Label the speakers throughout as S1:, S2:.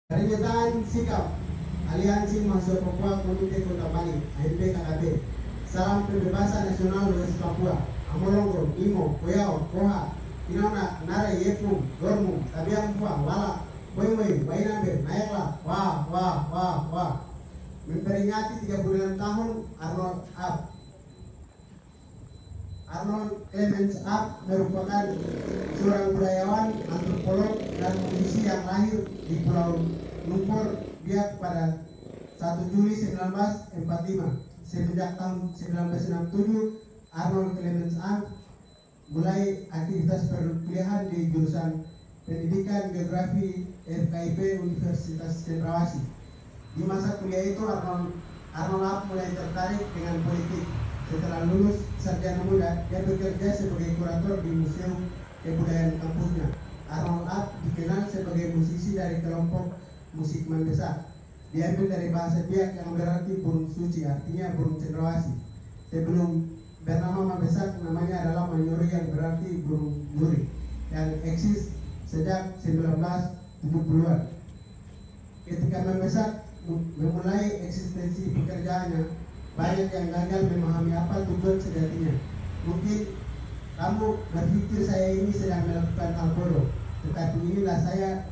S1: Pernyataan sikap Aliansi Mahasiswa Papua Komite Kota Bali (AMPKKB). Salam Pembebasan Nasional West Papua. Amolongo, Imo, Koyao, Koha, Inauna, Nare, Yepum, Dormu, Tabiang Pua, Wala, Boy, Bainabe, Nayakla, wah. Memperingati 36 tahun Arnold Clemens Ab merupakan seorang budayawan, antropolog, dan musisi yang lahir di Pulau Lumpur Biak pada 1 Juli 1945. Semenjak tahun 1967, Arnold Clemens Ab mulai aktivitas perkuliahan di jurusan Pendidikan Geografi FKIP Universitas Cendrawasih. Di masa kuliah itu Arnold Ab mulai tertarik dengan politik. Setelah lulus sarjana muda, dia bekerja sebagai kurator di Museum Kebudayaan kampusnya. Arnold Ab dikenal sebagai musisi dari kelompok musik Mambesak. Diambil dari bahasa Biak yang berarti burung suci, artinya burung cendrawasih. Sebelum bernama Mambesak, namanya adalah Manyuri yang berarti burung duri, yang eksis sejak 1970-an. Ketika Mambesak memulai eksistensi pekerjaannya, banyak yang gagal memahami apa tujuan sejatinya. Mungkin kamu berpikir saya ini sedang melakukan hal bodoh, tetapi inilah saya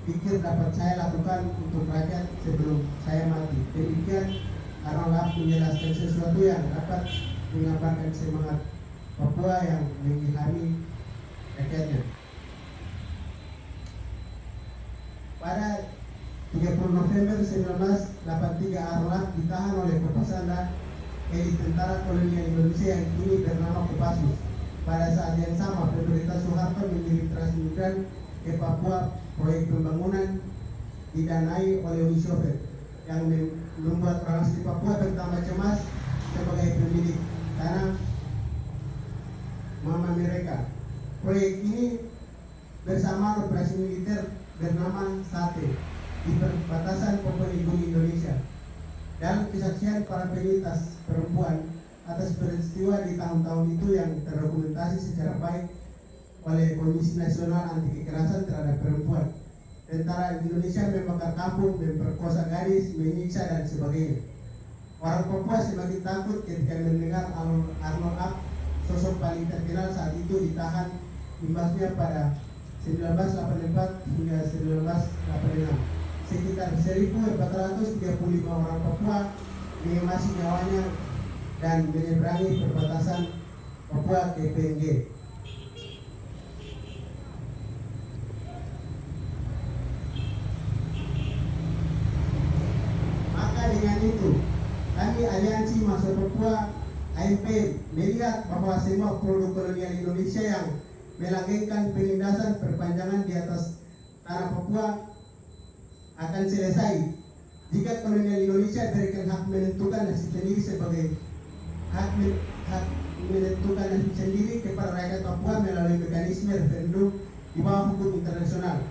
S1: pikir dapat saya lakukan untuk rakyat sebelum saya mati. Demikian Arnold menjelaskan sesuatu yang dapat mengabarkan semangat Papua yang mengilhami rakyatnya. Pada 30 November 1983, Arnold ditahan oleh Kopasanda, elit tentara kolonial Indonesia yang kini bernama Kopassus. Pada saat yang sama, pemerintah Soeharto mengirim transmigran ke Papua. Proyek pembangunan didanai oleh Uni Soviet yang membuat orang asli Papua bertambah cemas sebagai pemilik tanah mama mereka. Proyek ini bersama operasi militer bernama SATE di perbatasan Papua Indonesia. Dalam kesaksian para penyintas perempuan atas peristiwa di tahun-tahun itu yang terdokumentasi secara baik oleh Komisi Nasional Anti Kekerasan Terhadap Perempuan, tentara Indonesia membakar kampung, memperkosa gadis, menyiksa dan sebagainya. Orang Papua semakin takut ketika mendengar Arnold Ab, sosok paling terkenal saat itu, ditahan imbasnya pada 1984 hingga 1986. Sekitar 1.435 orang Papua mengemasi nyawanya dan menyeberangi perbatasan Papua ke PNG. Maka dengan itu, kami Aliansi Mahasiswa Papua AMP melihat bahwa semua produk kolonial Indonesia yang melanggengkan penindasan perpanjangan di atas tanah Papua akan selesai jika kolonial Indonesia berikan hak menentukan nasib sendiri sebagai hak menentukan nasib sendiri kepada rakyat Papua melalui mekanisme referendum di bawah hukum internasional.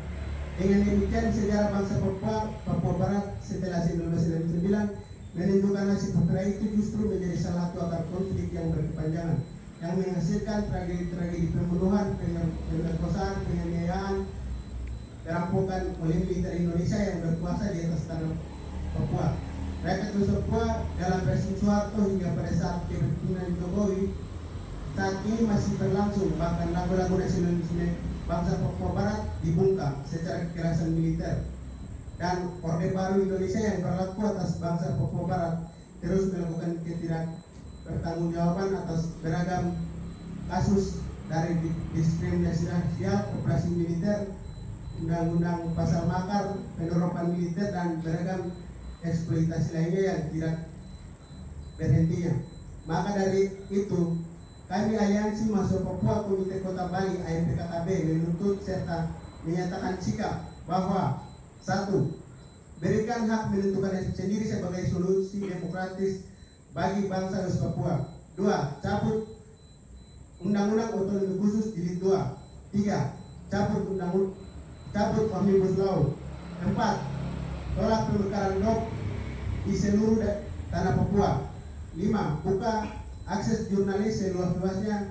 S1: Dengan demikian, sejarah bangsa Papua Barat setelah 1999 menentukan nasib putra itu justru menjadi salah satu akar konflik yang berkepanjangan, yang menghasilkan tragedi-tragedi pembunuhan, pemerkosaan, penganiayaan, perampokan oleh militer Indonesia yang berkuasa di atas tanah Papua. Rakyat Papua dalam rezim Soeharto hingga pada saat kepemimpinan Jokowi saat ini masih berlangsung, bahkan lagu-lagu nasionalisme bangsa Papua Barat dibungkam secara kekerasan militer. Dan Orde Baru Indonesia yang berlaku atas bangsa Papua Barat terus melakukan ketidakpertanggungjawaban atas beragam kasus, dari diskriminasi rasial, operasi militer, undang-undang pasal makar, penerapan militer, dan beragam eksploitasi lainnya yang tidak berhentinya. Maka dari itu, kami Aliansi Mahasiswa Papua Komite Kota Bali (AMPKKB) menuntut serta menyatakan sikap bahwa 1. Berikan hak menentukan nasib sendiri sebagai solusi demokratis bagi bangsa West Papua. 2. Cabut Undang-Undang Otonomi Khusus Jilid 2. 3. Cabut Omnibus Law. 4. Tolak pemekaran DOP di seluruh tanah Papua. 5. Buka akses jurnalis seluas-luasnya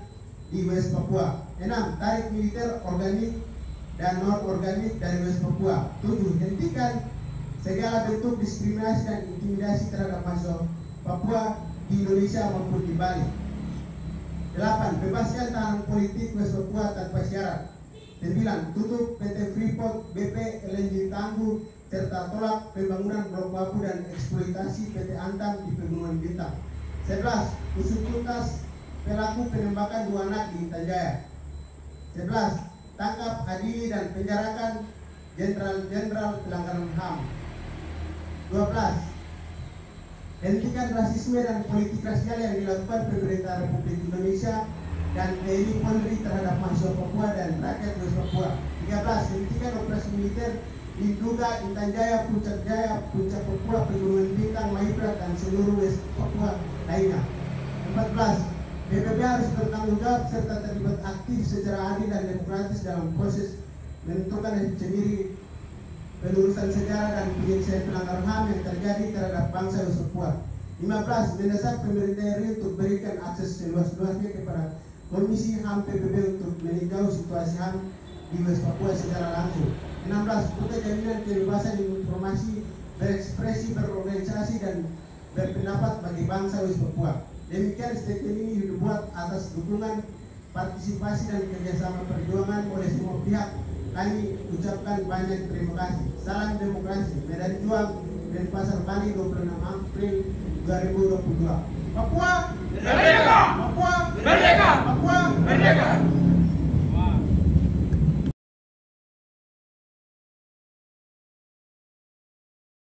S1: di West Papua. 6. Tarik militer organik dan non-organik dari West Papua. 7. Hentikan segala bentuk diskriminasi dan intimidasi terhadap mahasiswa Papua di Indonesia maupun di Bali. 8. Bebaskan tahanan politik West Papua tanpa syarat. 9. Tutup PT Freeport, BP, LNG Tangguh, serta tolak pembangunan Blok Wapu dan eksploitasi PT Antam di Pegunungan Bintang. 11. Usut tuntas pelaku penembakan 2 anak di Intan Jaya. 11. Tangkap, adili dan penjarakan jenderal-jenderal pelanggaran HAM. 12. Hentikan rasisme dan politik rasial yang dilakukan pemerintah Republik Indonesia dan TNI Polri terhadap mahasiswa Papua dan rakyat West Papua. 13. Hentikan operasi militer di Duga, Intan Jaya, Puncak Papua, Pegunungan Bintang, Maibrat dan seluruh West Papua lainnya. 14. PBB harus bertanggung jawab serta terlibat aktif secara adil dan demokratis dalam proses menentukan sendiri penelusuran sejarah dan penyelesaian pelanggaran HAM yang terjadi terhadap bangsa West Papua. 15. Mendesak pemerintah RI untuk berikan akses seluas-luasnya kepada Komisi HAM PBB untuk meninjau situasi HAM di West Papua secara langsung. 16. Buka jaminan kebebasan informasi, berekspresi, berorganisasi dan berpendapat bagi bangsa West Papua. Demikian statement ini dibuat atas dukungan, partisipasi dan kerjasama perjuangan oleh semua pihak. Kami ucapkan banyak terima kasih. Salam demokrasi. Medan Juang, Denpasar, Bali, 26 April 2022. Papua merdeka! Papua merdeka! Papua merdeka!